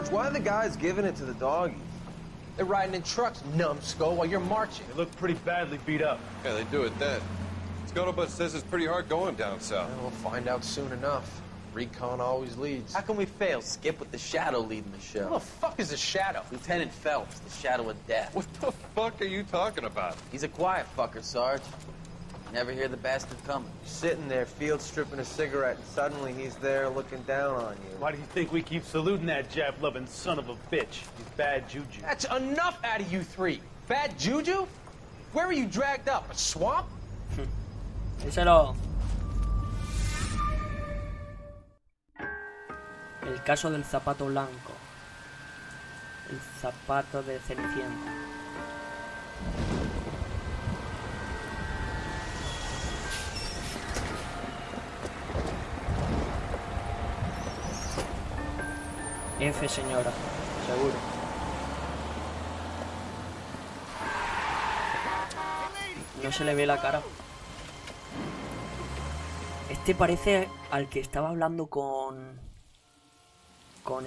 Sarge, why are the guys giving it to the doggies? They're riding in trucks, numbskull, while you're marching. They look pretty badly beat up. Yeah, they do it then. Scuttlebutt says it's pretty hard going down south. Well, we'll find out soon enough. Recon always leads. How can we fail? Skip with the Shadow leading the show. Who the fuck is a Shadow? Lieutenant Phelps, the Shadow of Death. What the fuck are you talking about? He's a quiet fucker, Sarge. Never hear the bastard coming. You're sitting there, field stripping a cigarette, and suddenly he's there looking down on you. Why do you think we keep saluting that Jap-loving son of a bitch? He's bad juju. That's enough out of you three. Bad juju? Where were you dragged up? A swamp? Díselo. El caso del zapato blanco. El zapato de Cenicienta. F, señora. Seguro. No se le ve la cara. Este parece al que estaba hablando con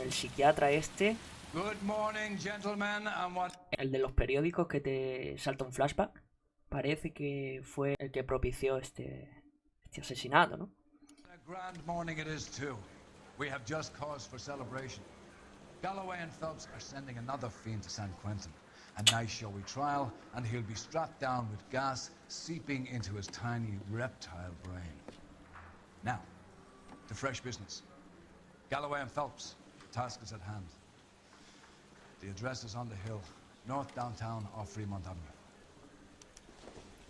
el psiquiatra este. Good morning, gentlemen, and what... El de los periódicos que te salta un flashback. Parece que fue el que propició este asesinato, ¿no? A grand morning it is too. We have just cause for celebration. Galloway and Phelps are sending another fiend to San Quentin. A nice showy trial, and he'll be strapped down with gas seeping into his tiny reptile brain. Now, to fresh business. Galloway and Phelps, the task is at hand. The address is on the hill, north downtown off Fremont Avenue.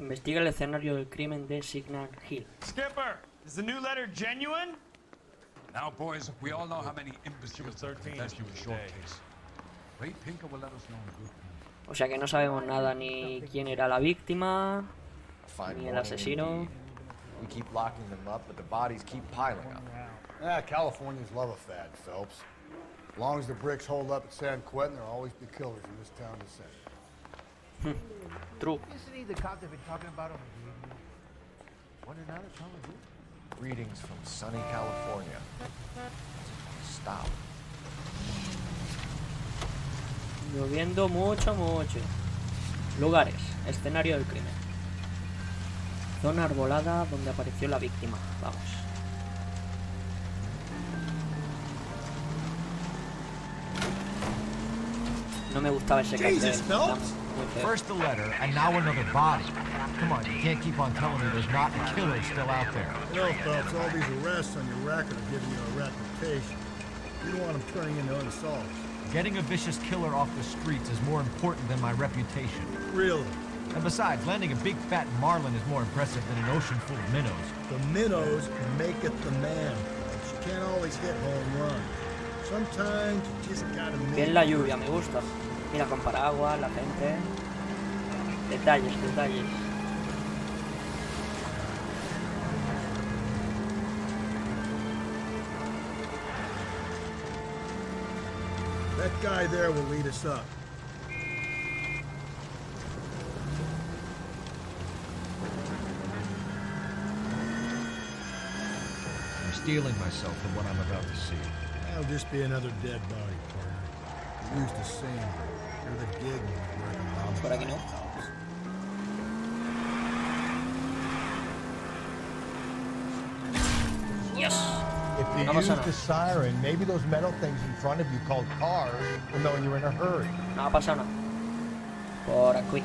Investiga el escenario del crimen de Signal Hill. Skipper, is the new letter genuine? Now, boys, we all know how many imbeciles 13 invest in a short case. Ray Pinker will let us know in good time. O sea que no sabemos nada ni quién era la víctima, ni el asesino. We keep locking them up, but the bodies keep piling up. Ah, Californians love a fad, Phelps. As long as the bricks hold up at San Quentin, there'll always be killers in this town to send. True. Isn't he the cop they've been talking about on the radio? What another time is it? Greetings from sunny California. Stop. Lloviendo mucho, mucho. Lugares. Escenario del crimen. Zona arbolada donde apareció la víctima. Vamos. No me gustaba ese cartel. First the letter, and now another body. Come on, you can't keep on telling me there's not a killer still out there. You know, Phelps, all these arrests on your record are giving you a reputation. You don't want them turning into unsolved. Getting a vicious killer off the streets is more important than my reputation. Really? And besides, landing a big fat marlin is more impressive than an ocean full of minnows. The minnows make it the man. You can't always hit home run. Sometimes you just gotta make Bien la lluvia, me gusta. Mira, con paraguas, la gente. Detalles, detalles. That guy there will lead us up. I'm steeling myself for what I'm about to see. That'll just be another dead body, partner. You're used to seeing them. You're the gig when you're working around Por aquí no. house. Yes. If you No pasa used nada. the siren, maybe those metal things in front of you called cars will know you're in a hurry. No ha pasado nada. Por aquí.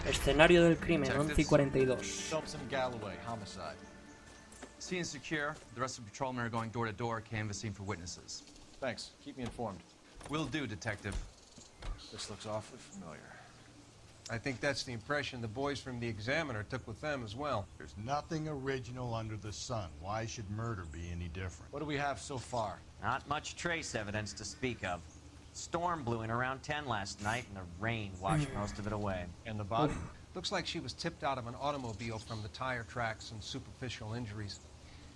Escenario del crimen, 11:42. Phelps and Galloway, homicide. Scene is secure. The rest of the patrolmen are going door to door, canvassing for witnesses. Thanks. Keep me informed. Will do, Detective. This looks awfully familiar. I think that's the impression the boys from the Examiner took with them as well. There's nothing original under the sun. Why should murder be any different? What do we have so far? Not much trace evidence to speak of. Storm blew in around 10 last night, and the rain washed most of it away. And the body? Looks like she was tipped out of an automobile from the tire tracks and superficial injuries.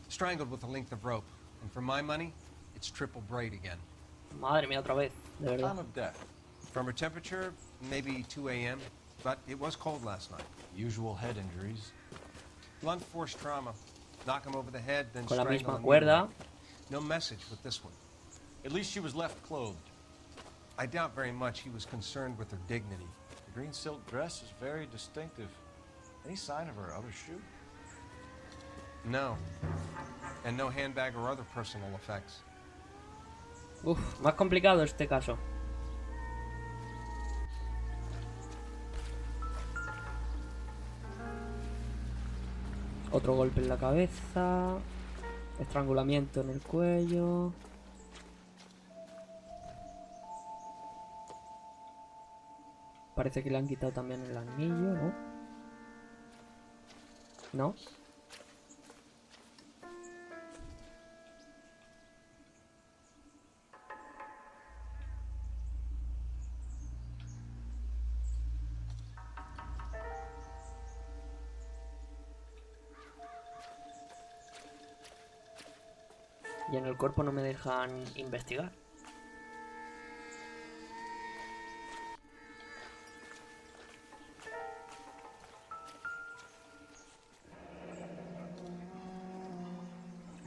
Strangled with a length of rope. And for my money, it's triple braid again. Madre mía, otra vez, de verdad. Time of death. From her temperature, maybe 2 a.m., but it was cold last night. Usual head injuries. Blunt force trauma. Knock him over the head, then Con la strangle misma him. cuerda. No message with this one. At least she was left clothed. I doubt very much he was concerned with her dignity. The green silk dress is very distinctive. Any sign of her other shoe? No. And no handbag or other personal effects. Uf, más complicado este caso. Otro golpe en la cabeza. Estrangulamiento en el cuello. Parece que le han quitado también el anillo, ¿no? ¿No? Y en el cuerpo no me dejan investigar.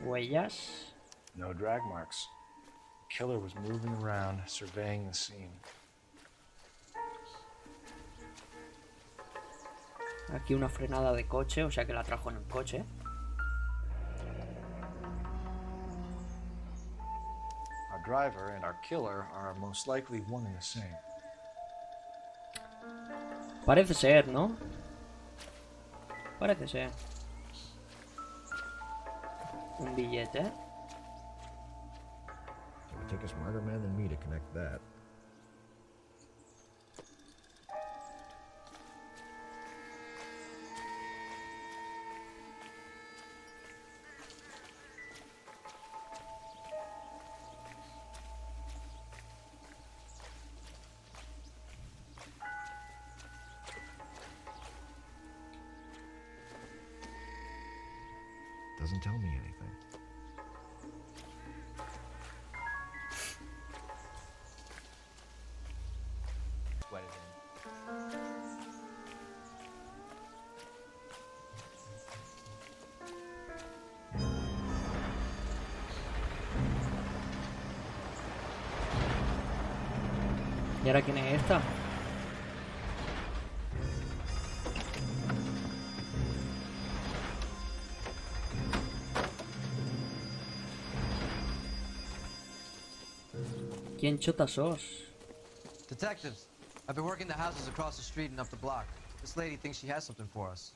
Huellas. No drag marks. The killer was moving around, surveying the scene. Aquí una frenada de coche, o sea que la trajo en el coche. Our driver and our killer are most likely one and the same. Parece ser, ¿no? Parece ser. Un billete. It would take a smarter man than me to connect that. Doesn't tell me anything. ¿Y ahora quién es esta? ¿Quién chota sos? Detectives, I've been working the houses across the street and up the block. This lady thinks she has something for us.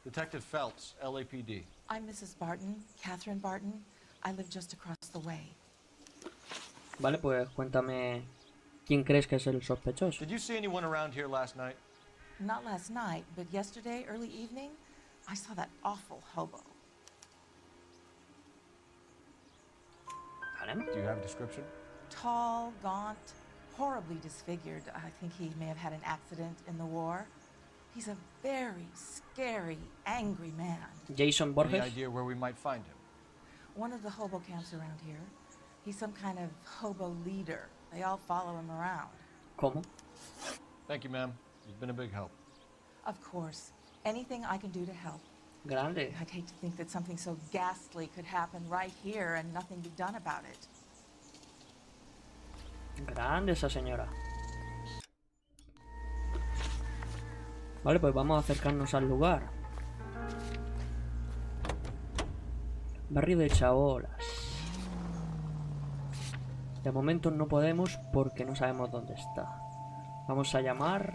Detective Phelps, LAPD. I'm Mrs. Barton, Catherine Barton. I live just across the way. Vale, pues cuéntame quién crees que es el sospechoso. Did you see anyone around here last night? Not last night, but yesterday, early evening, I saw that awful hobo. Do you have a description? Tall, gaunt, horribly disfigured. I think he may have had an accident in the war. He's a very scary, angry man. Jason Borges. Any idea where we might find him? One of the hobo camps around here. He's some kind of hobo leader. They all follow him around. ¿Cómo? Thank you, ma'am. You've been a big help. Of course. Anything I can do to help. Grande. I'd hate to think that something so ghastly could happen right here and nothing be done about it. Grande esa señora. Vale, pues vamos a acercarnos al lugar. Barrio de Chabolas. De momento no podemos porque no sabemos dónde está. Vamos a llamar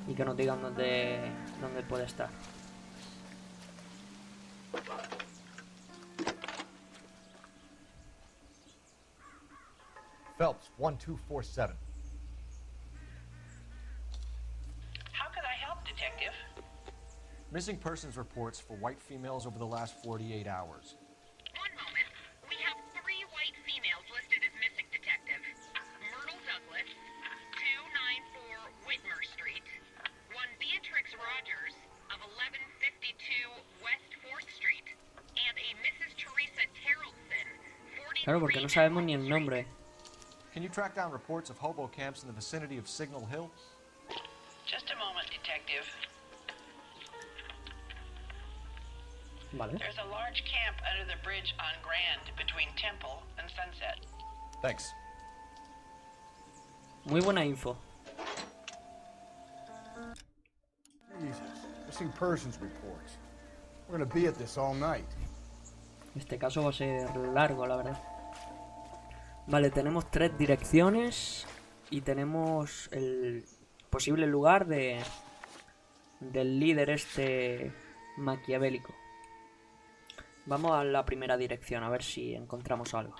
y que nos digan dónde puede estar. Phelps, 1247. How can I help, Detective? Missing persons reports for white females over the last 48 hours. One moment. We have 3 white females listed as missing, Detective. Myrtle Douglas, 294 Whitmer Street, Claro, porque no sabemos ni el nombre. Can you track down reports of hobo camps in the vicinity of Signal Hill? Just a moment, detective. Vale. There's a large camp under the bridge on Grand between Temple and Sunset. Thanks. Muy buena info. Jesus. Missing persons reports. We're gonna be at this all night. Este caso va a ser largo, la verdad. Vale, tenemos 3 direcciones y tenemos el posible lugar del líder este maquiavélico. Vamos a la primera dirección, a ver si encontramos algo.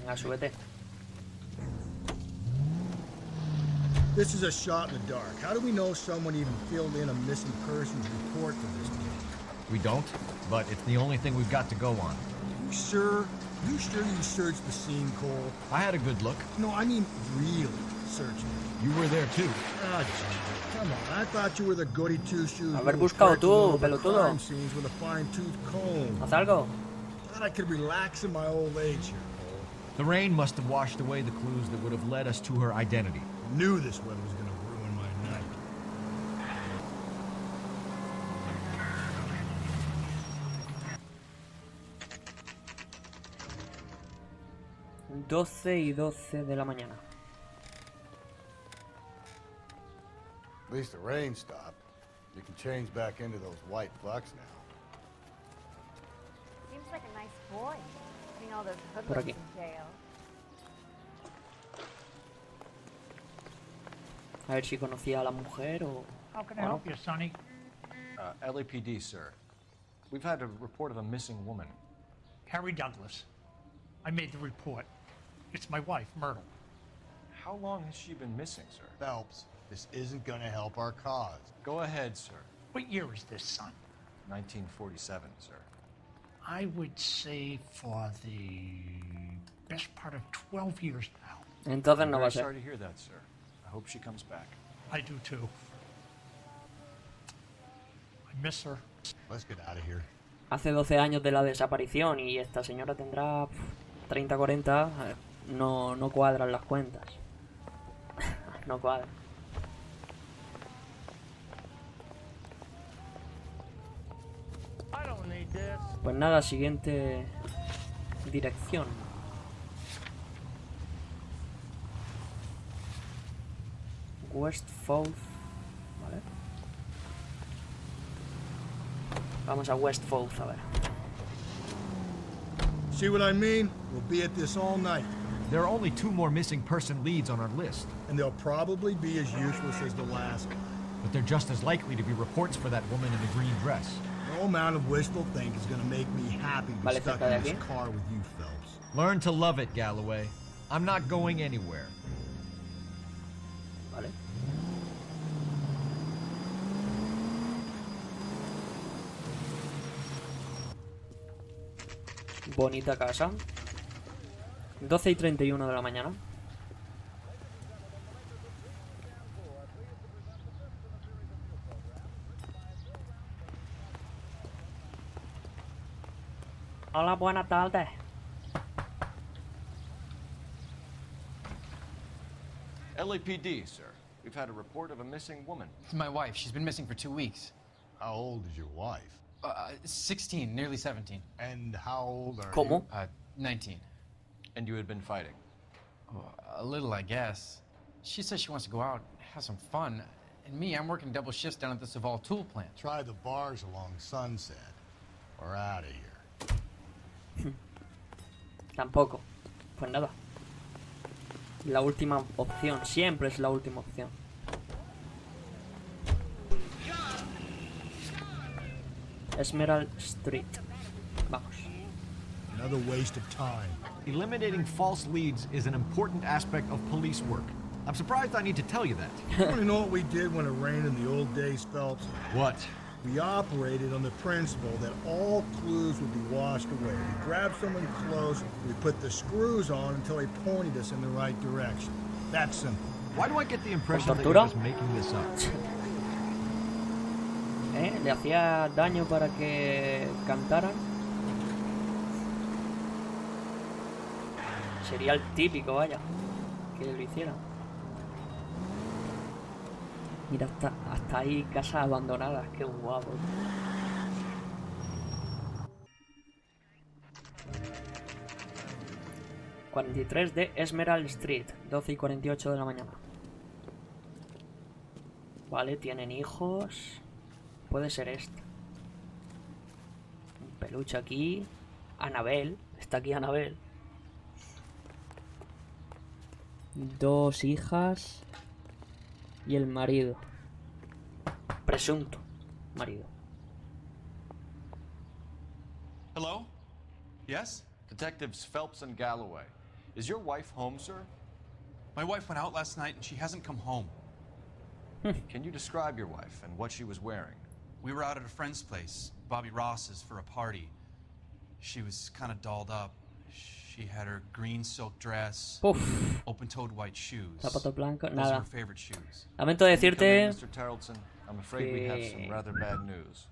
Venga, súbete. This is a shot in the dark. How do we know someone even filled in a missing persons report for this case? We don't, but it's the only thing we've got to go on. You sure? You sure you searched the scene, Cole? I had a good look. No, I mean really searching. You were there too. Ah, come on. I thought you were the goody two-shoes. Haber buscado tú, pelotudo. crime scenes with a fine-tooth comb. Haz algo. Thought I could relax in my old age here, Cole. The rain must have washed away the clues that would have led us to her identity. Knew this weather was gonna ruin my night. $12:12 de la mañana. At least the rain stopped. You can change back into those white bucks now. Seems like a nice boy. Putting all those Por hoodlums aquí. in jail. A ver si conocía a la mujer o... How can I help you, Sonny? LAPD, sir. We've had a report of a missing woman. Harry Douglas. I made the report. It's my wife, Myrtle. How long has she been missing, sir? Phelps, this isn't gonna help our cause. Go ahead, sir. What year is this, son? 1947, sir. I would say for the best part of 12 years now. Entonces I'm no va a very ser. sorry to hear that, sir. I hope she comes back. I do too. I miss her. Let's get out of here. Hace 12 años de la desaparición y esta señora tendrá 30, 40. No cuadran las cuentas. No cuadran. Pues nada, siguiente dirección. West Falls. Vale. Vamos a West Falls, a ver. See what I mean? We'll be at this all night. There are only 2 more missing person leads on our list. And they'll probably be as useless as the last one. But they're just as likely to be reports for that woman in the green dress. No amount of wishful thinking is gonna make me happy to be Vale, stuck cerca de in this aquí. car with you, Phelps. Learn to love it, Galloway. I'm not going anywhere. Vale. Bonita casa. 12:31 de la mañana. Hola, buenas tardes. LAPD, sir. We've had a report of a missing woman. My wife. She's been missing for 2 weeks. How old is your wife? 16, nearly 17. And how old are ¿Cómo? you? 19. And you had been fighting. Oh, a little, I guess. She says she wants to go out and have some fun. And me, I'm working double shifts down at the Saval tool plant. Try the bars along Sunset. We're out of here. Tampoco. Pues nada. La última opción. Siempre es la última opción. Emerald Street. Vamos. Another waste of time. Eliminating false leads is an important aspect of police work. I'm surprised I need to tell you that. You want to know what we did when it rained in the old days, Phelps? What? We operated on the principle that all clues would be washed away. We grabbed someone close, we put the screws on until they pointed us in the right direction. That simple. Why do I get the impression that tortura? you're just making this up? Le hacía daño para que cantaran. Sería el típico, vaya, que lo hicieran. Mira, hasta ahí casas abandonadas, qué guapo. ...43 de Emerald Street, 12:48 de la mañana. Vale, tienen hijos. Puede ser este. Un peluche aquí. Annabelle, está aquí Annabelle. 2 hijas. Y el marido. Presunto marido. Hello? Yes? Detectives Phelps and Galloway. Is your wife home, sir? My wife went out last night and she hasn't come home. Can you describe your wife and what she was wearing? We were out at a friend's place, Bobby Ross's, for a party. She was kind of dolled up. She had her green silk dress, open-toed white shoes. Zapato blanco, Those nada. are her favorite shoes. Lamento decirte Mr. Tarleton, I'm afraid we have some rather bad news.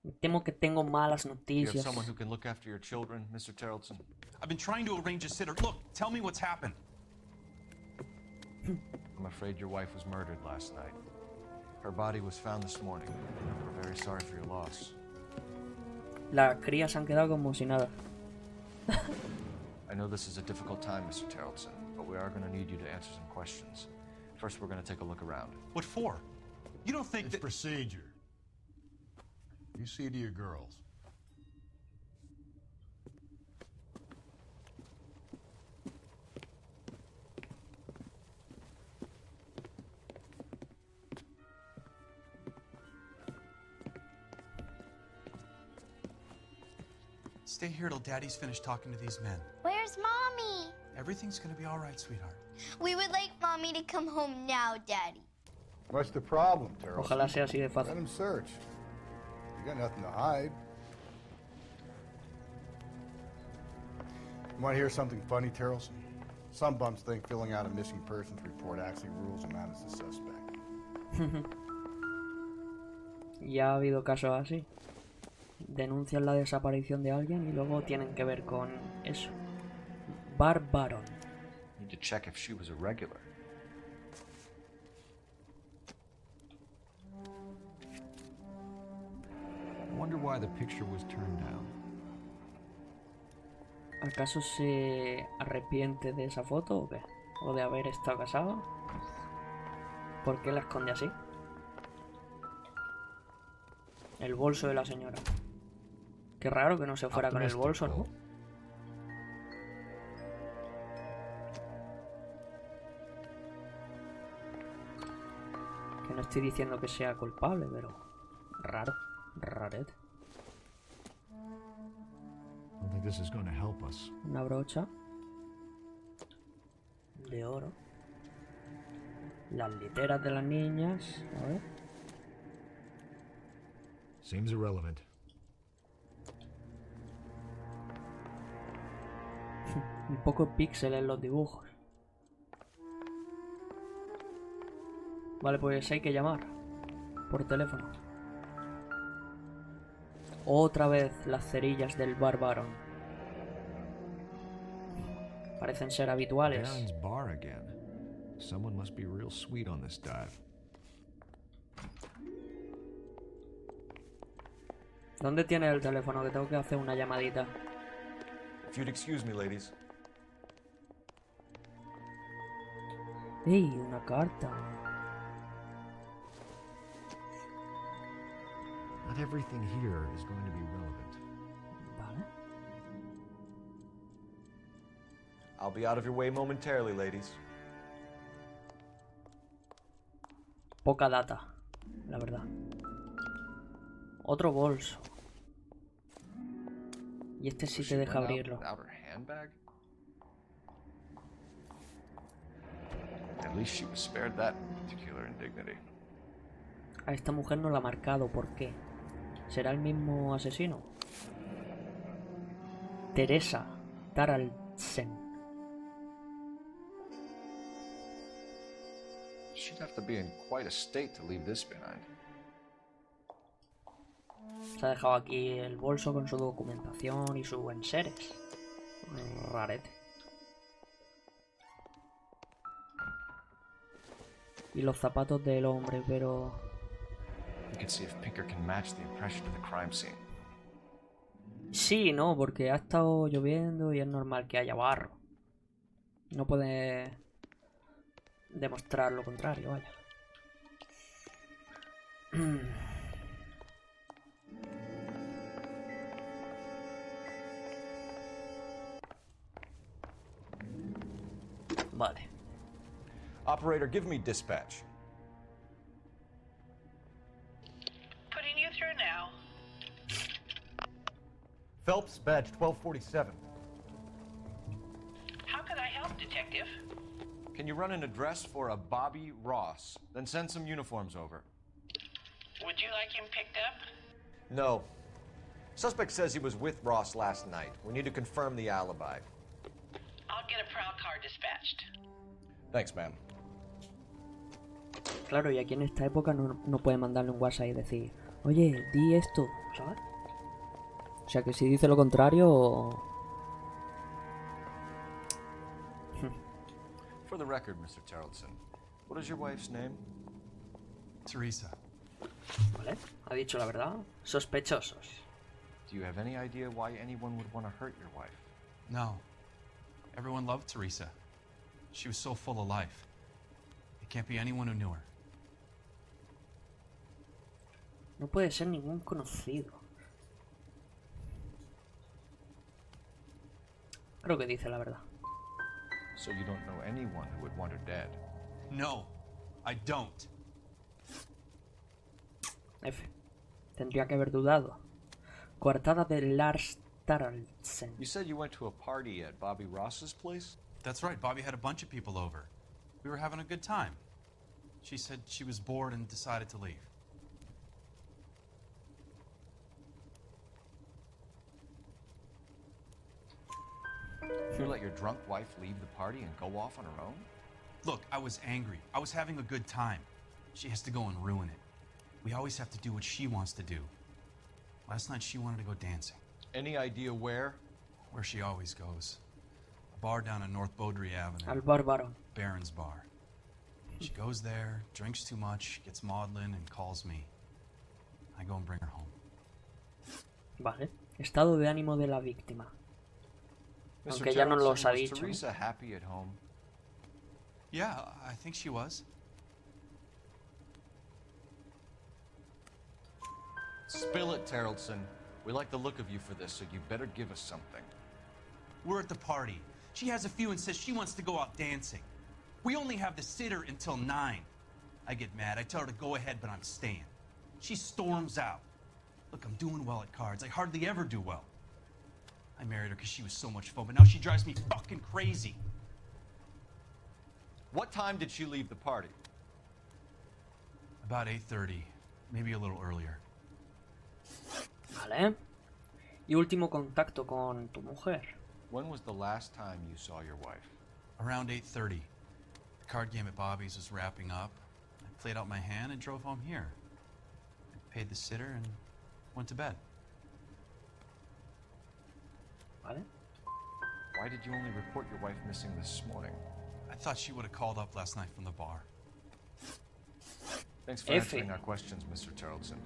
Me temo que tengo malas Do you have noticias. someone who can look after your children, Mr. Tarleton? I've been trying to arrange a sitter. Look, tell me what's happened. I'm afraid your wife was murdered last night. Her body was found this morning. We're very sorry for your loss. Las crías se han quedado como si nada. I know this is a difficult time, Mr. Tarleton, but we are going to need you to answer some questions. First, we're going to take a look around. What for? You don't think It's that... procedure. You see to your girls. Stay here till Daddy's finished talking to these men. Where's Mommy? Everything's gonna be all right, sweetheart. We would like Mommy to come home now, Daddy. What's the problem, Terrell? Ojalá sea así de fácil. Let him search. You got nothing to hide. You want to hear something funny, Terrelson? Some bums think filling out a missing persons report actually rules him out as a suspect. Ya ha habido casos así. Denuncian la desaparición de alguien y luego tienen que ver con eso. Barbaron. Need to check if she was a regular. I wonder why the picture was turned down. ¿Acaso se arrepiente de esa foto o qué? ¿O de haber estado casado? ¿Por qué la esconde así? El bolso de la señora. Qué raro que no se fuera con el bolso, ¿no? Que no estoy diciendo que sea culpable, pero... raro. Rarete. I don't think this is going to help us. Una brocha. De oro. Las literas de las niñas. A ver. Seems irrelevant. Un poco píxeles en los dibujos. Vale, pues hay que llamar. Por teléfono. Otra vez las cerillas del Barbaron. Parecen ser habituales. Darren's bar again. Someone must be real sweet on this dive. ¿Dónde tiene el teléfono? Que tengo que hacer una llamadita. If you'd excuse me, ladies. ¡Ey! Una carta. Not everything here is going to be relevant. Vale. I'll be out of your way momentarily, ladies. Poca data, la verdad. Otro bolso. Y este sí te deja abrirlo. At least she was spared that particular indignity. A esta mujer no la ha marcado. ¿Por qué? ¿Será el mismo asesino? Teresa Taraldsen. She'd have to be in quite a state to leave this behind. Se ha dejado aquí el bolso con su documentación y sus enseres. Rarete. Y los zapatos del hombre, pero... You can see if Pinker can match the impression of the crime scene. Sí, no, porque ha estado lloviendo y es normal que haya barro. No puede demostrar lo contrario, vaya. Vale. Operator, give me dispatch. Putting you through now. Phelps, badge 1247. How can I help, Detective? Can you run an address for a Bobby Ross? Then send some uniforms over. Would you like him picked up? No. Suspect says he was with Ross last night. We need to confirm the alibi. I'll get a prowl car dispatched. Thanks, ma'am. Claro, y aquí en esta época no puede mandarle un WhatsApp y decir, oye, di esto, ¿sabes? O sea que si dice lo contrario... For the record, Mr. Taraldsen, what is your wife's name? Teresa. Vale, ha dicho la verdad. Sospechosos. Do you have any idea why anyone would want to hurt your wife? No. Everyone loved Teresa. She was so full of life. It can't be anyone who knew her. No puede ser ningún conocido. Creo que dice la verdad. So you don't know anyone who would want her dead? No, I don't. F. Tendría que haber dudado. Coartada de Lars Taraldsen. You said you went to a party at Bobby Ross's place? That's right, Bobby had a bunch of people over. We were having a good time. She said she was bored and decided to leave. You let your drunk wife leave the party and go off on her own? Look, I was angry. I was having a good time. She has to go and ruin it. We always have to do what she wants to do. Last night she wanted to go dancing. Any idea where? Where she always goes. A bar down on North Beaudry Avenue. Al Bárbaro. Baron's Bar. She goes there, drinks too much, gets maudlin, and calls me. I go and bring her home. Vale. Estado de ánimo de la víctima. Mr. Aunque ya nos los ha was dicho. Teresa happy at home? Yeah, I think she was. Spill it, Taraldsen. We like the look of you for this, so you better give us something. We're at the party. She has a few and says she wants to go out dancing. We only have the sitter until 9. I get mad. I tell her to go ahead, but I'm staying. She storms out. Look, I'm doing well at cards. I hardly ever do well. I married her because she was so much fun, but now she drives me fucking crazy. What time did she leave the party? About 8:30, maybe a little earlier. Vale. Y último contacto con tu mujer. When was the last time you saw your wife? Around 8:30. The card game at Bobby's was wrapping up. I played out my hand and drove home here. I paid the sitter and went to bed. Vale. Why did you only report your wife missing this morning? I thought she would have called up last night from the bar. Thanks for answering our questions, Mr. Taraldsen.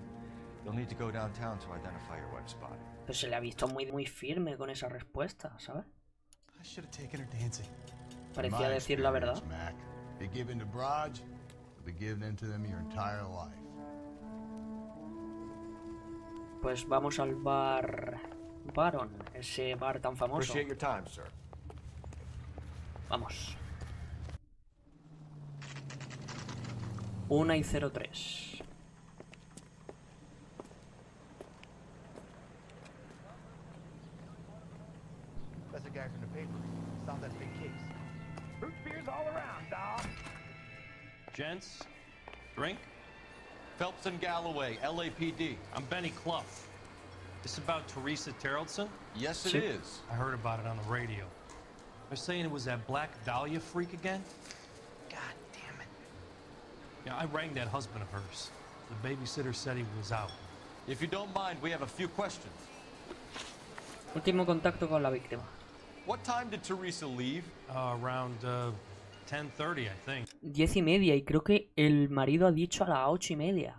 You'll need to go downtown to identify your wife's body. Pero se le ha visto muy firme con esa respuesta, ¿sabes? I should have taken her dancing. Parecía decir la verdad. Mac, if you give in to Braj, you'll be giving in to them your entire life. Pues vamos al bar Baron, ese bar tan famoso. Appreciate your time, sir. Vamos. 1:03. That's the guy from the paper. Saw that big case. Root beers all around, dawg. Gents, drink. Phelps and Galloway, LAPD. I'm Benny Clough. This about Teresa Terrellson? Yes, it is. I heard about it on the radio. They're saying it was that Black Dahlia freak again? God damn it. Yeah, I rang that husband of hers. The babysitter said he was out. If you don't mind, we have a few questions. Último contacto con la víctima. What time did Teresa leave? Around 10:30, I think. 10:30 y creo que el marido ha dicho a las 8:30.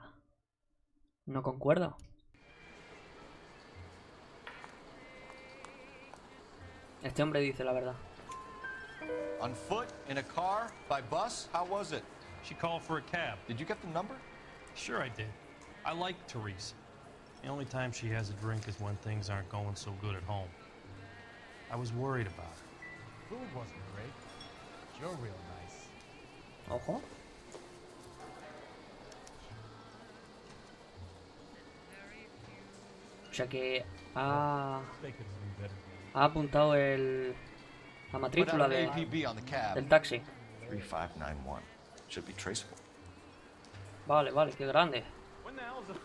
No concuerdo. Este hombre dice la verdad. On foot, in a car, by bus? How was it? She called for a cab. Did you get the number? Sure I did. I like Teresa. The only time she has a drink is when things aren't going so good at home. I was worried about her. Food wasn't great. You're real nice. Ojo. O sea que ha apuntado la matrícula del taxi. 3591. Should be traceable. Vale, vale, qué grande.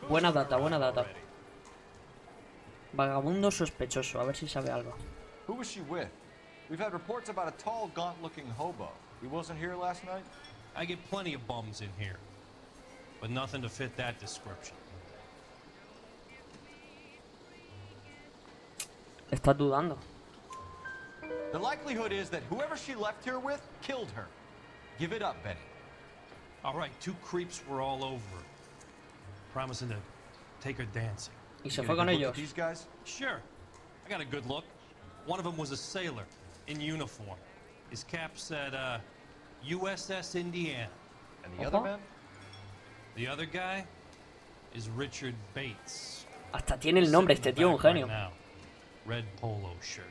Buena data, buena data. Vagabundo sospechoso, a ver si sabe algo. Who was she with? We've had reports about a tall, gaunt-looking hobo. He wasn't here last night? I get plenty of bums in here, but nothing to fit that description. Estás dudando. The likelihood is that whoever she left here with killed her. Give it up, Benny. All right, 2 creeps were all over her, promising to take her dancing. Y se fue con ellos. These guys? Sure. I got a good look. One of them was a sailor in uniform. His cap said, USS Indiana. And the other man? The other guy is Richard Bates. Hasta tiene el nombre este tío, un genio. Red polo shirt.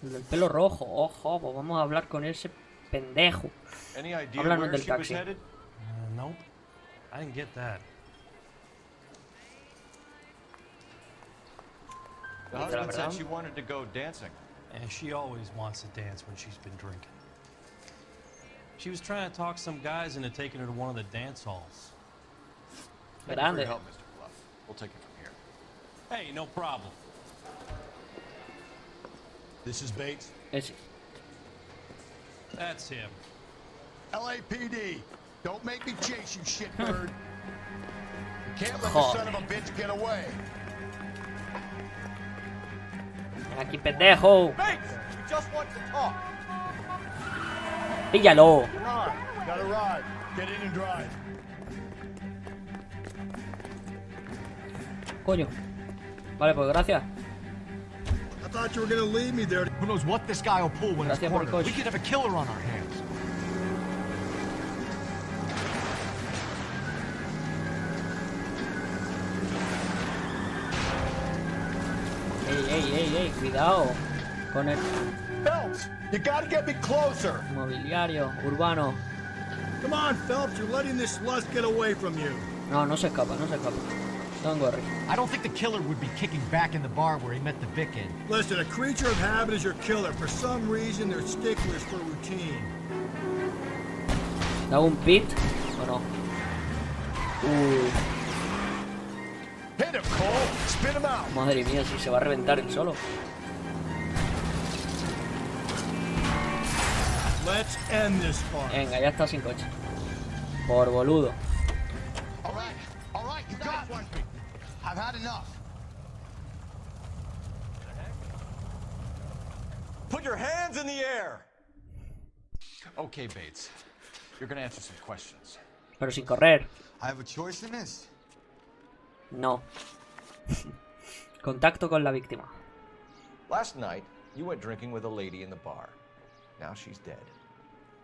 El del pelo rojo. Ojo, pues vamos a hablar con ese pendejo. Háblanos del taxi. Nope. I didn't get that. The husband said she wanted to go dancing. And she always wants to dance when she's been drinking. She was trying to talk some guys into taking her to one of the dance halls. Thank you for your help, Mr. Clough. We'll take it from here. Hey, no problem. This is Bates? Ese. That's him. LAPD, don't make me chase you, shitbird. You can't let the son of a bitch get away. Aquí, pendejo. Bates, we just want to talk. Píllalo. Got a ride. Get in and drive. Coño. Vale, pues gracias. I thought you were gonna leave me there. Who knows what this guy will pull when he's Gracias por el cornered. coche. We could have a killer on our hands. Ey, cuidado con el Phelps, you gotta get me closer. mobiliario urbano. Come on, Phelps, you're letting this lust get away from you. No, no se escapa, no se escapa. Don't worry. I don't think the killer would be kicking back in the bar where he met the Vic in. Listen, a creature of habit is your killer. For some reason, they're sticklers for routine. ¿Da un pit o no? Hit him, Cole. Spin him out. Madre mía, si se va a reventar el solo. Let's end this part. Venga, ya está sin coche. Por boludo. All right, you got one. I've had enough. Put your hands in the air. Okay, Bates. You're gonna answer some questions. Pero sin correr. I have a choice in this. No. Contacto con la víctima. Last night, you went drinking with a lady in the bar. Now she's dead.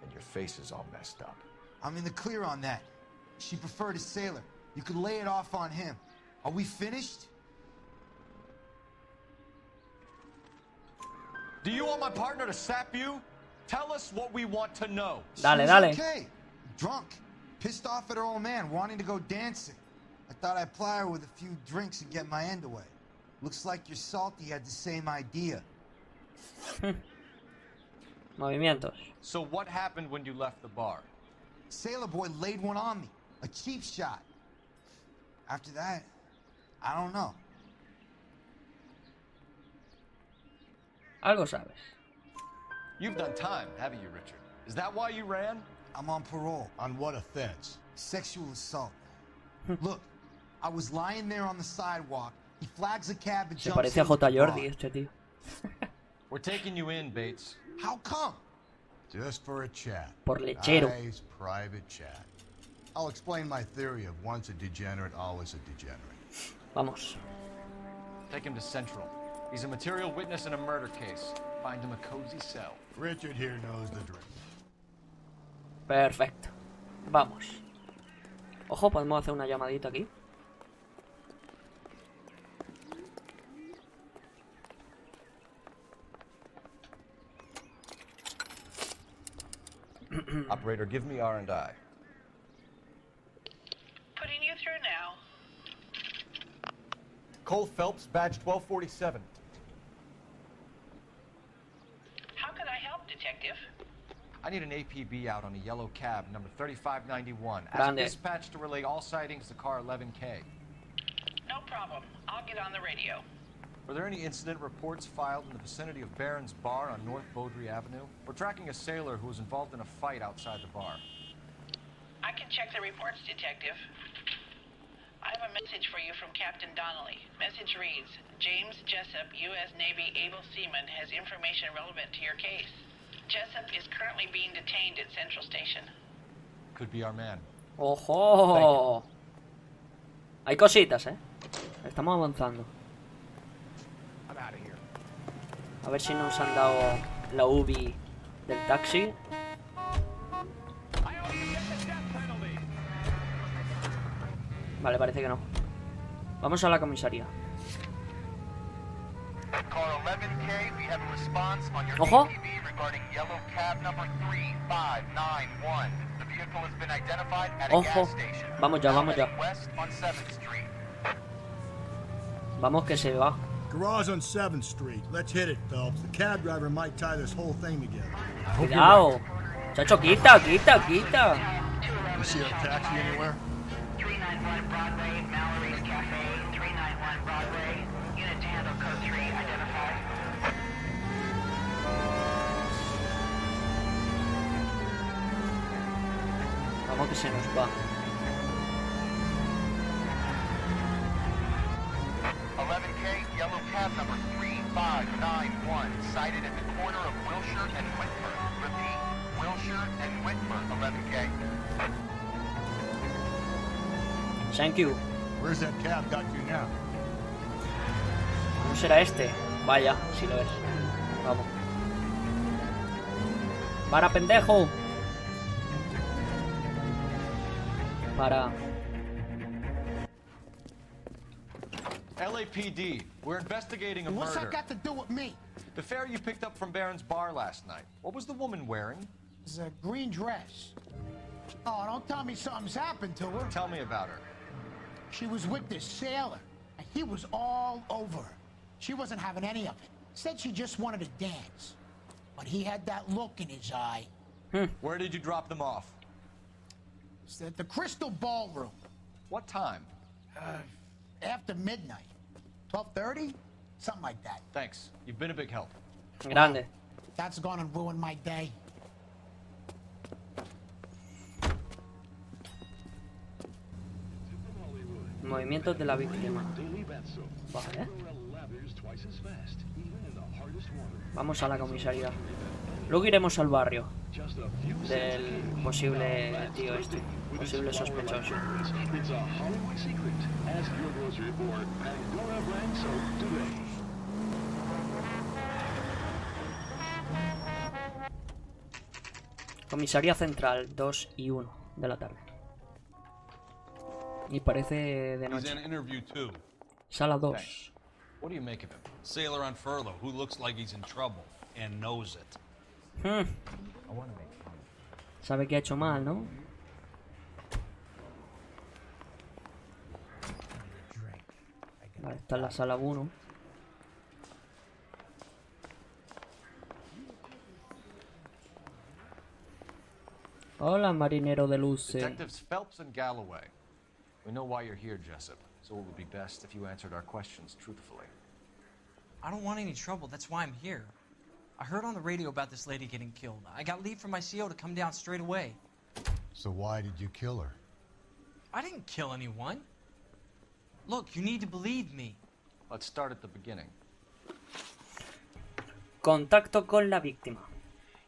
And your face is all messed up. I'm in the clear on that. She preferred a sailor. You could lay it off on him. Are we finished? Do you want my partner to sap you? Tell us what we want to know. Dale, She was dale. okay. Drunk. Pissed off at her old man, wanting to go dancing. I thought I'd ply her with a few drinks and get my end away. Looks like your salty had the same idea. Movimientos. So what happened when you left the bar? Sailor boy laid one on me. A cheap shot. After that, I don't know. Algo sabes. You've done time, haven't you, Richard? Is that why you ran? I'm on parole. On what offense? Sexual assault. Look, I was lying there on the sidewalk. He flags a cab and Se jumps parece a into the J. Jordi bar. este tío. We're taking you in, Bates. How come? Just for a chat. Por lechero. Nice private chat. I'll explain my theory of once a degenerate, always a degenerate. Vamos. Take him to Central. He's a material witness in a murder case. Find him a cozy cell. Richard here knows the drill. Perfecto. Vamos. Ojo, podemos hacer una llamadita aquí. Operator, give me R&I. Putting you through now. Cole Phelps, badge 1247. How can I help, Detective? I need an APB out on a yellow cab, number 3591. Ask Grande. dispatch to relay all sightings to car 11K. No problem. I'll get on the radio. Were there any incident reports filed in the vicinity of Barron's Bar on North Beaudry Avenue? We're tracking a sailor who was involved in a fight outside the bar. I can check the reports, Detective. I have a message for you from Captain Donnelly. Message reads, James Jessup, U.S. Navy able seaman, has information relevant to your case. Jessup is currently being detained at Central Station. Could be our man. ¡Ojo! Hay cositas, Estamos avanzando. A ver si nos han dado la UBI del taxi. Vale, parece que no. Vamos a la comisaría. ¡Ojo! ¡Ojo! Vamos ya, vamos ya. Vamos que se va. Garage on 7th Street. Let's hit it, Phelps. The cab driver might tie this whole thing together. Cuidado. Chacho, quita, quita, quita. You see a taxi anywhere? 391 Broadway, Mallory's Cafe, 391 Broadway. Unit to handle code 3, identify. Vamos que se nos va. 11K, yellow cab number 3591, sighted at the corner of Wilshire and Whitmer. Repeat, Wilshire and Whitmer, 11K. Thank you. Where's that cab got you now? ¿No será este? Vaya, sí lo es. Vamos. ¡Para, pendejo! Para. LAPD, we're investigating a What's murder. that got to do with me? The fare you picked up from Barron's Bar last night. What was the woman wearing? It's a green dress. Oh, don't tell me something's happened to her. Tell me about her. She was with this sailor, and he was all over her. She wasn't having any of it. Said she just wanted to dance. But he had that look in his eye. Where did you drop them off? It's at the Crystal Ballroom. What time? After midnight. 12:30? Something like that. Thanks. You've been a big help. Grande. That's gonna ruin my day. Movimientos de la víctima. Vale. Vamos a la comisaría. Luego iremos al barrio del posible tío este, posible sospechoso. Comisaría central, 2 y 1 de la tarde. Y parece de He's noche. in interview too. Sala 2. What do you make of him? Sailor on furlough who looks like he's in trouble and knows it. Sabe que ha hecho mal, ¿no? Vale, está en la sala 1. Hola, marinero de luces. Detectives Phelps and Galloway. We know why you're here, Jessup, so it would be best if you answered our questions truthfully. I don't want any trouble. That's why I'm here. I heard on the radio about this lady getting killed. I got leave from my CO to come down straight away. So why did you kill her? I didn't kill anyone. Look, you need to believe me. Let's start at the beginning. Contacto con la víctima.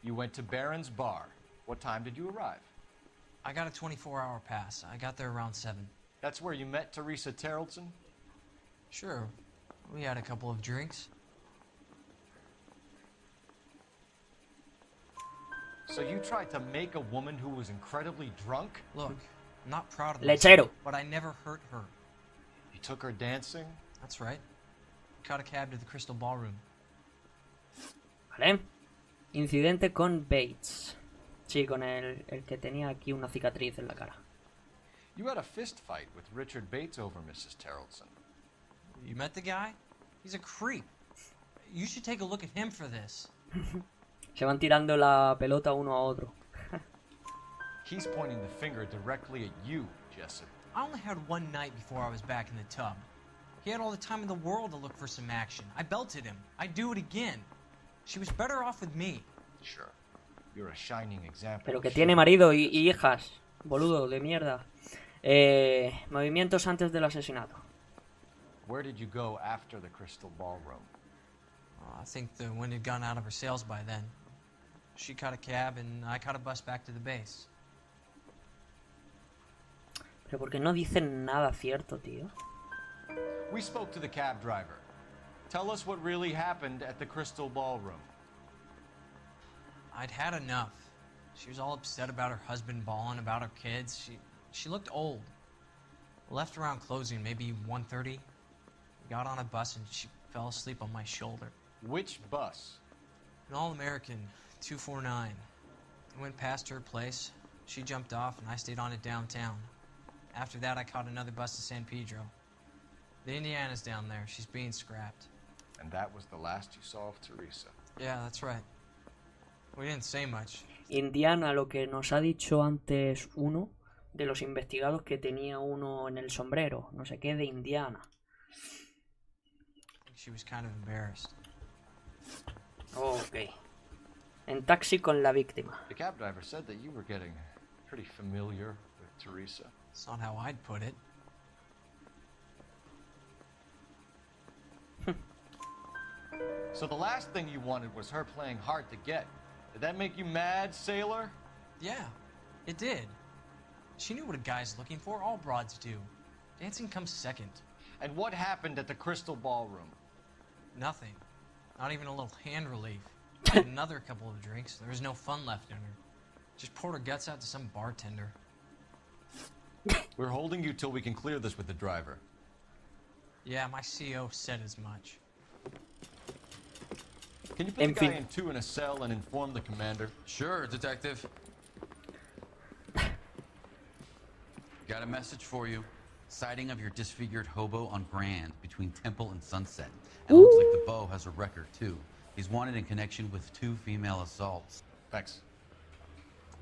You went to Barron's bar. What time did you arrive? I got a 24-hour pass. I got there around 7. That's where you met Teresa Terrelson? Sure. We had a couple of drinks. So you tried to make a woman who was incredibly drunk? Look, I'm not proud of Lechero. myself, but I never hurt her. You took her dancing? That's right. Caught a cab to the Crystal Ballroom. Vale. Incidente con Bates. Sí, con el que tenía aquí una cicatriz en la cara. You had a fist fight with Richard Bates over Mrs. Terrelson. You met the guy? He's a creep. You should take a look at him for this. Se van tirando la pelota uno a otro. He's pointing the finger directly at you, Jessup. I only had one night before I was back in the tub. He had all the time in the world to look for some action. I belted him. I'd do it again. She was better off with me. Sure. You're a shining example. Pero que tiene marido y hijas. Boludo de mierda. Movimientos antes del asesinato. Where did you go after the Crystal Ballroom? I think the wind had gone out of her sails by then. She caught a cab and I caught a bus back to the base. Pero porque no dicen nada cierto, tío. We spoke to the cab driver. Tell us what really happened at the Crystal Ballroom. I'd had enough. She was all upset about her husband bawling about her kids. She looked old. Left around closing, maybe 1:30. Got on a bus and she fell asleep on my shoulder. Which bus? An All-American, 249. I went past her place. She jumped off and I stayed on it downtown. After that, I caught another bus to San Pedro. The Indiana's down there. She's being scrapped. And that was the last you saw of Teresa. Yeah, that's right. We didn't say much. Indiana, lo que nos ha dicho antes uno de los investigados, que tenía uno en el sombrero, no sé qué, de Indiana. She was kind of embarrassed. Ok. En taxi con la víctima. The cab driver said that you were getting pretty familiar with Teresa. That's not how I'd put it. So the last thing you wanted was her playing hard to get. Did that make you mad, sailor? Yeah, it did. She knew what a guy's looking for. All broads do. Dancing comes second. And what happened at the Crystal Ballroom? Nothing. Not even a little hand relief. Had another couple of drinks. There was no fun left in her. Just poured her guts out to some bartender. We're holding you till we can clear this with the driver. Yeah, my CO said as much. Can you put the guy in 2 in a cell and inform the commander? Sure, detective. Got a message for you. Sighting of your disfigured hobo on Grand between Temple and Sunset. And looks like the Beau has a record too. He's wanted in connection with 2 female assaults. Thanks.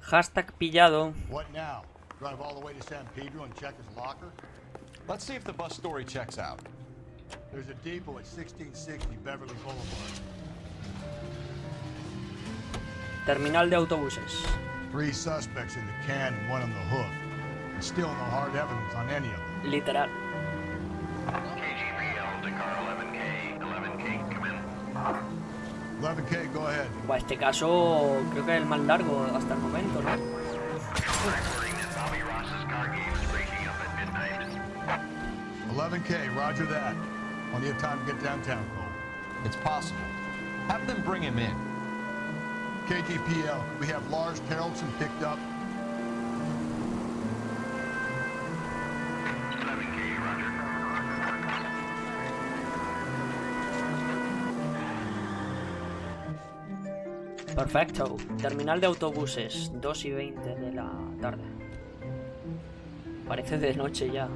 Hashtag pillado. What now? Drive all the way to San Pedro and check his locker? Let's see if the bus story checks out. There's a depot at 1660 Beverly Boulevard. Terminal de autobuses. 3 suspects in the can and 1 on the hook. And still no hard evidence on any of them. Literal. KGPL to car 11K. 11K, come in. 11K, go ahead. Buah, este caso creo que es el más largo hasta el momento, ¿no? Reporting that Bobby Ross's car game is breaking up at midnight. 11K, roger that. Plenty of time to get downtown, Cole. It's possible. Have them bring him in. KGPL, we have Lars Terrelson picked up. 11K, roger. Perfecto. Terminal de autobuses, 2:20 de la tarde. Parece de noche ya.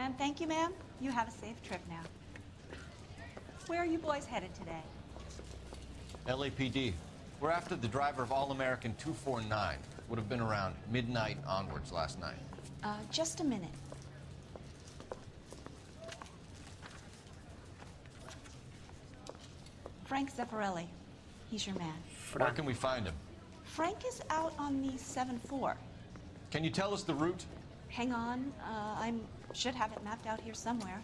And thank you, ma'am. You have a safe trip now. Where are you boys headed today? LAPD. We're after the driver of All-American 249. Would have been around midnight onwards last night. Just a minute. Frank Zeffirelli. He's your man. Where can we find him? Frank is out on the 7-4. Can you tell us the route? Hang on. I should have it mapped out here somewhere.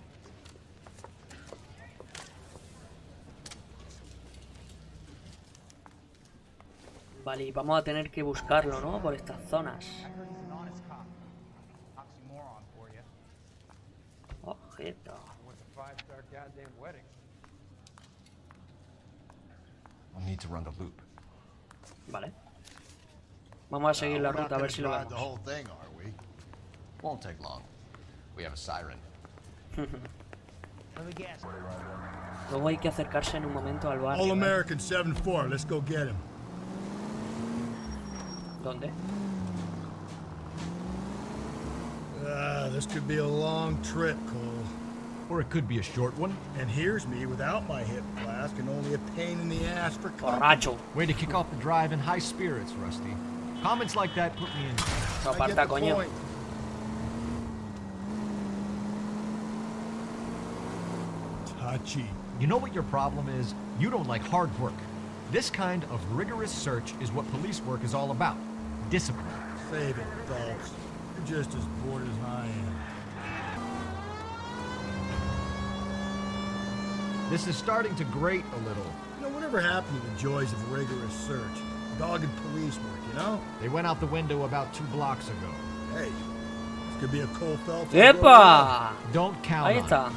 Vale, y vamos a tener que buscarlo, ¿no? Por estas zonas. Ojeta. We'll need to run the loop. Vale. Vamos a seguir la ruta a ver si lo vemos. The whole thing, are we? Won't take long. We have a siren. Luego hay que acercarse en un momento al barrio. All American 7-4, let's go get him. ¿Dónde? This could be a long trip, Cole. Or it could be a short one. And here's me without my hip flask and only a pain in the ass for Borracho. Way to kick off the drive in high spirits, Rusty. Comments like that put me in. No aparta, coño. Tachi. You know what your problem is? You don't like hard work. This kind of rigorous search is what police work is all about. Discipline. Save it, Phelps. You're just as bored as I am. This is starting to grate a little. You know, whatever happened to the joys of rigorous search? Dogged police work, you know? They went out the window about 2 blocks ago. Hey, this could be a Cole Phelps. ¡Epa! Don't count Ahí on está. it.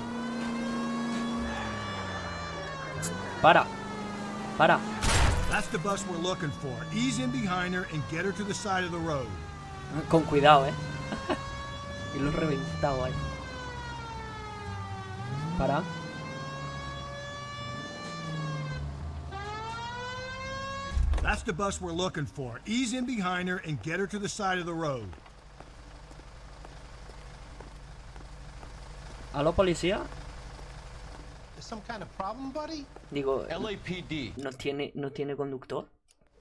Para. That's the bus we're looking for. Ease in behind her and get her to the side of the road. Con cuidado, Y lo he reventado ahí. Para. That's the bus we're looking for. Ease in behind her and get her to the side of the road. ¿Aló, policía? There's some kind of problem, buddy? Digo, LAPD. ¿no tiene conductor?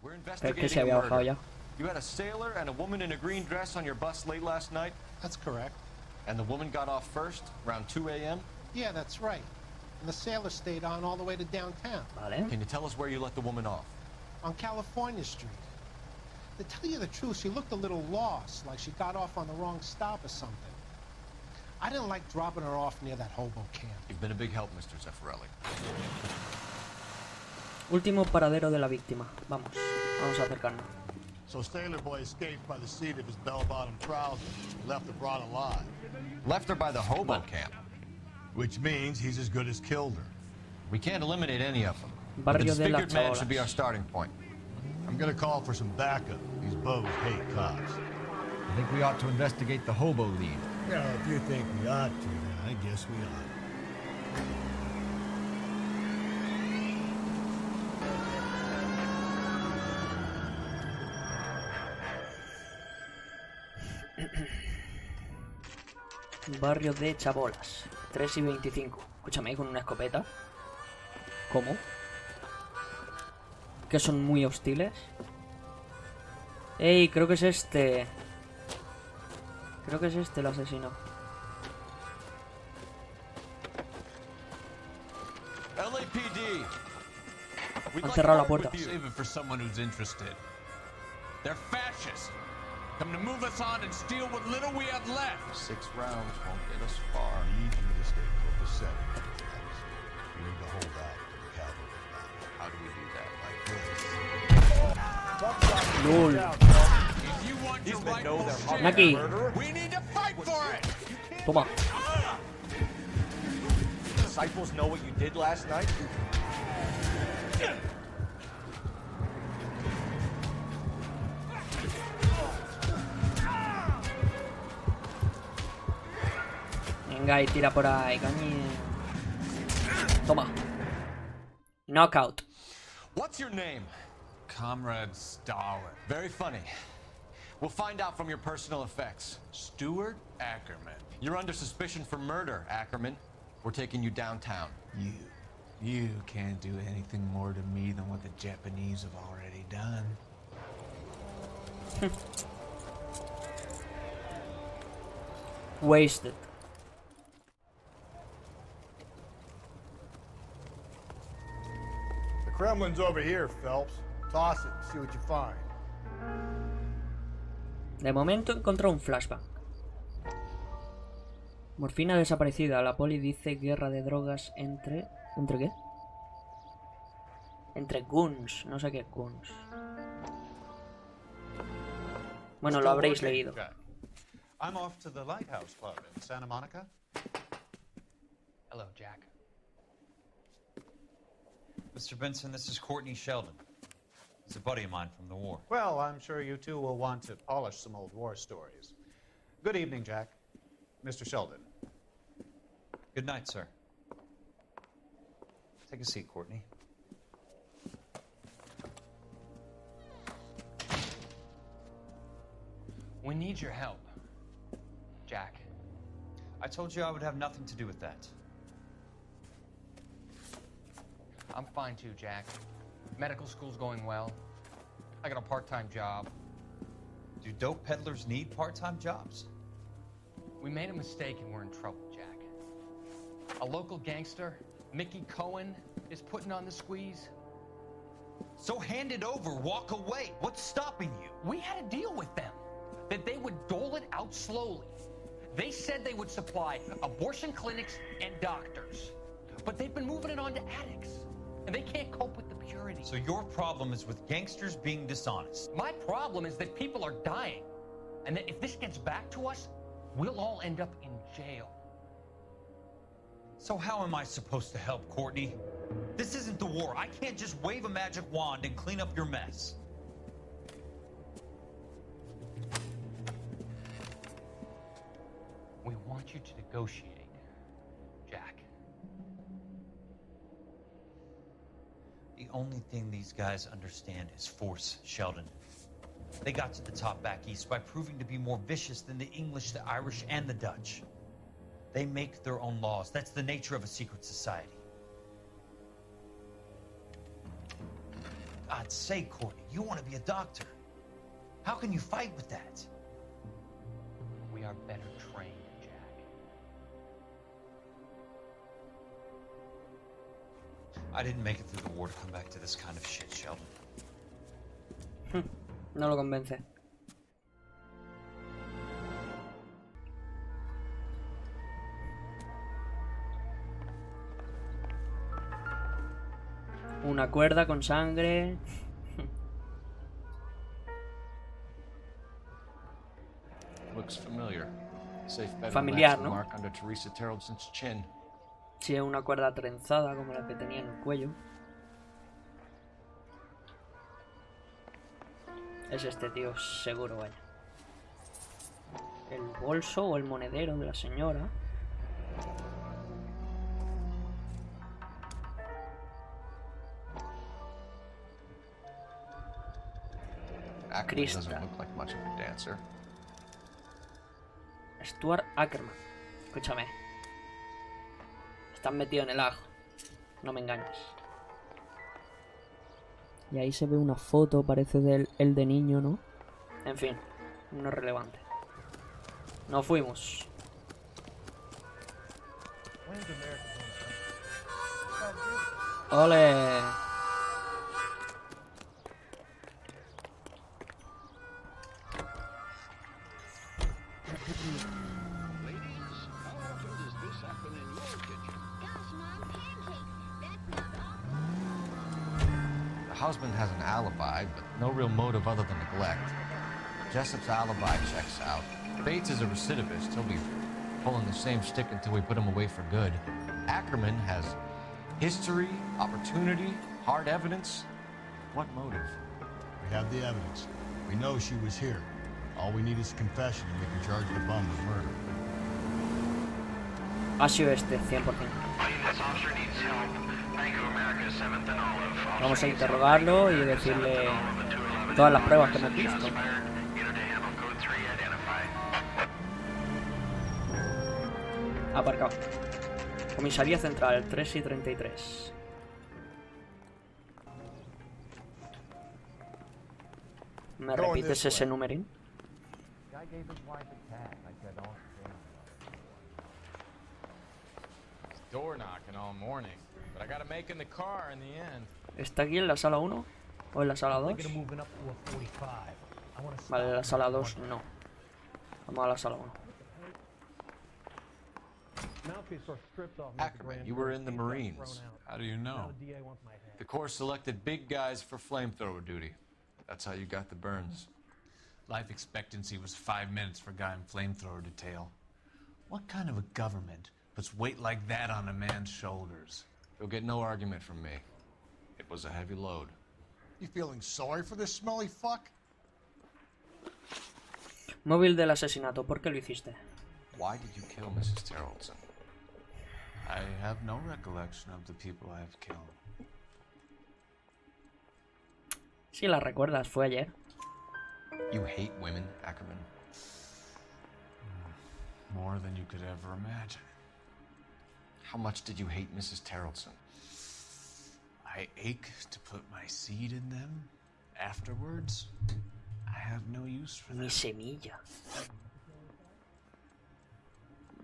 We're Pero es que se investigating había a bajado murder. ya. You had a sailor and a woman in a green dress on your bus late last night? That's correct. And the woman got off first, around 2 a.m.? Yeah, that's right. And the sailor stayed on all the way to downtown. Vale. Can you tell us where you let the woman off? On California Street. To tell you the truth, she looked a little lost, like she got off on the wrong stop or something. I didn't like dropping her off near that hobo camp. You've been a big help, Mr. Zeffirelli. Último paradero de la víctima. Vamos a acercarnos. So Sailor Boy escaped by the seat of his bell-bottom trousers. Left her brought alive. Left her by the hobo camp. Which means he's as good as killed her. We can't eliminate any of them. But the Barrio de las disfigured man should be Chabolas. our starting point. I'm gonna call for some backup. These bows hate cops. I think we ought to investigate the hobo lead. Yeah, if you think we ought to, then I guess we ought. Barrio de Chabolas. 3 y 25. Escúchame, con una escopeta. ¿Cómo? ¿Que son muy hostiles? ¡Ey! Creo que es este. Creo que es este el asesino. LAPD. Han cerrado la puerta. Save it for someone who's interested. They're fascists. Come to move us on and steal what little we have left. 6 rounds won't get us far. I need you to stay copacetic. You need to hold out for the cavalry. How do we do that? LOL. If you want your know rightful they're share, Naki. we need to fight for it. Toma. Disciples know what you did last night? Venga, y tira por ahí, cañi. Toma. Knockout. What's your name? Comrade Stalin. Very funny. We'll find out from your personal effects. Stuart Ackerman. You're under suspicion for murder, Ackerman. We're taking you downtown. You can't do anything more to me than what the Japanese have already done. Wasted. The Kremlin's over here, Phelps. Toss it and see what you find. De momento encontró un flashback. Morfina desaparecida. La poli dice guerra de drogas entre... ¿Entre qué? Entre goons. No sé qué es goons. Bueno, lo habréis leído. I'm off to the Lighthouse Club in Santa Monica. Hello, Jack. Mr. Benson, this is Courtney Sheldon. He's a buddy of mine from the war. Well, I'm sure you two will want to polish some old war stories. Good evening, Jack. Mr. Sheldon. Good night, sir. Take a seat, Courtney. We need your help, Jack. I told you I would have nothing to do with that. I'm fine too, Jack. Medical school's going well. I got a part-time job. Do dope peddlers need part-time jobs? We made a mistake and we're in trouble, Jack. A local gangster, Mickey Cohen, is putting on the squeeze. So hand it over, walk away. What's stopping you? We had a deal with them, that they would dole it out slowly. They said they would supply abortion clinics and doctors, but they've been moving it on to addicts, and they can't cope with the purity. So your problem is with gangsters being dishonest. My problem is that people are dying, and that if this gets back to us, we'll all end up in jail. So how am I supposed to help, Courtney? This isn't the war. I can't just wave a magic wand and clean up your mess. We want you to negotiate, Jack. The only thing these guys understand is force, Sheldon. They got to the top back east by proving to be more vicious than the English, the Irish, and the Dutch. They make their own laws. That's the nature of a secret society. God's sake, Courtney, you want to be a doctor. How can you fight with that? We are better trained, Jack. I didn't make it through the war to come back to this kind of shit, Sheldon. No lo convence. Una cuerda con sangre. Looks familiar. Safe bedroom Familiar, accident ¿no? mark under Teresa Terrelson's chin. Sí, es una cuerda trenzada como la que tenía en el cuello. Es este tío, seguro, vaya. El bolso o el monedero de la señora. Ackerman doesn't look like much of a dancer. Stuart Ackerman. Escúchame. Estás metido en el ajo. No me engañes. Y ahí se ve una foto, parece de él de niño, ¿no? En fin, no es relevante. Nos fuimos. ¡Ole! The husband has an alibi, but no real motive other than neglect. Jessup's alibi checks out. Bates is a recidivist. He'll be pulling the same stick until we put him away for good. Ackerman has history, opportunity, hard evidence. What motive? We have the evidence. We know she was here. All we need is a confession and we can charge the bum with murder. Ha sido este, 100%. Vamos a interrogarlo y decirle todas las pruebas que hemos visto. Aparcado. Comisaría Central, 3 y 33. ¿Me repites ese numerín? Door knocking all morning, but I got to make in the car in the end. ¿Está aquí en la sala 1? ¿O en la sala 2? Vale, en la sala 2 no. Vamos a la sala 1. Ackerman, you were in the Marines. How do you know? The Corps selected big guys for flamethrower duty. That's how you got the burns. Life expectancy was 5 minutes for a guy in flamethrower detail. What kind of a government puts weight like that on a man's shoulders? You'll get no argument from me. It was a heavy load. You feeling sorry for this smelly fuck? Móvil del asesinato, ¿por qué lo hiciste? Why did you kill Mrs. Terrellson? I have no recollection of the people I have killed. Si la recuerdas, fue ayer. You hate women, Ackerman? More than you could ever imagine. How much did you hate Mrs. Terrellson? I ache to put my seed in them. Afterwards, I have no use for them. Mi semilla.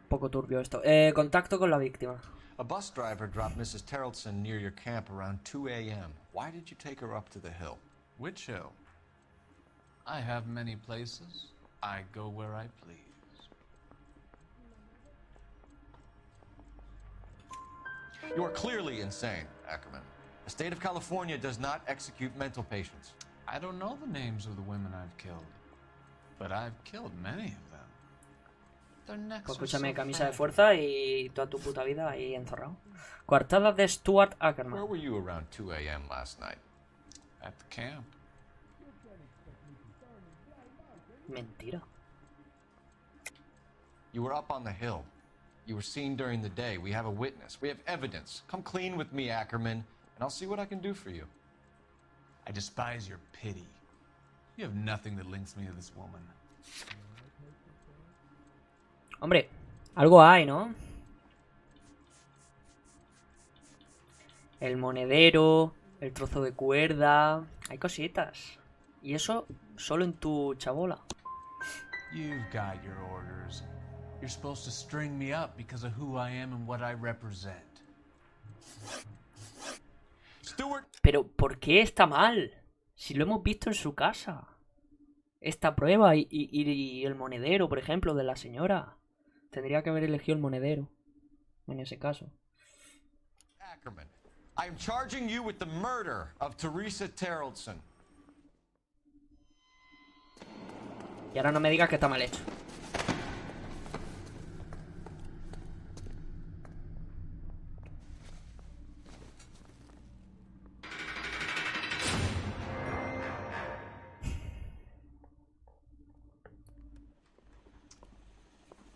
Poco turbio esto. Contacto con la víctima. A bus driver dropped Mrs. Terrellson near your camp around 2 a.m. Why did you take her up to the hill? Which hill? I have many places. I go where I please. You are clearly insane, Ackerman. The state of California does not execute mental patients. I don't know the names of the women I've killed, but I've killed many of them. Their necks Pues are escúchame, so camisa de fragile. fuerza y toda tu puta vida ahí encerrado. Coartada de Stuart Ackerman. Where were you around 2 a.m. last night? At the camp. Mentira. You were up on the hill. You were seen during the day. We have a witness. We have evidence. Come clean with me, Ackerman, and I'll see what I can do for you. I despise your pity. You have nothing that links me to this woman. Hombre, algo hay, ¿no? El monedero, el trozo de cuerda... Hay cositas. Y eso solo en tu chabola. You've got your orders. You're supposed to string me up because of who I am and what I represent. Stuart. Pero, ¿por qué está mal? Si lo hemos visto en su casa. Esta prueba y el monedero, por ejemplo, de la señora. Tendría que haber elegido el monedero. En ese caso. Ackerman, I am charging you with the murder of Teresa Terrellson. Y ahora no me digas que está mal hecho.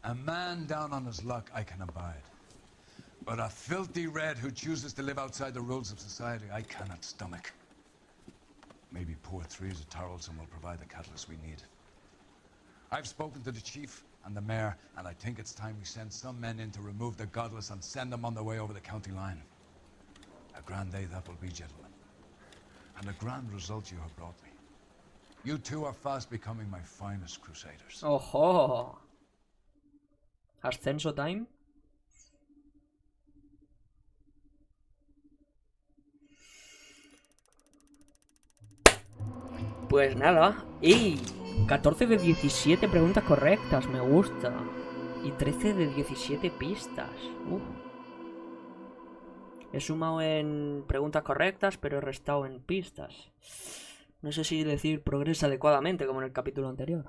A man down on his luck I can abide. But a filthy red who chooses to live outside the rules of society I cannot stomach. Maybe poor Teresa Terrellson will provide the catalyst we need. I've spoken to the chief and the mayor, and I think it's time we send some men in to remove the godless and send them on their way over the county line. A grand day that will be, gentlemen. And a grand result you have brought me. You two are fast becoming my finest crusaders. ¡Ojo! Ascenso time. Pues nada. ¡Ey! 14 de 17 preguntas correctas, me gusta. Y 13 de 17 pistas. He sumado en preguntas correctas, pero he restado en pistas. No sé si decir progresa adecuadamente, como en el capítulo anterior.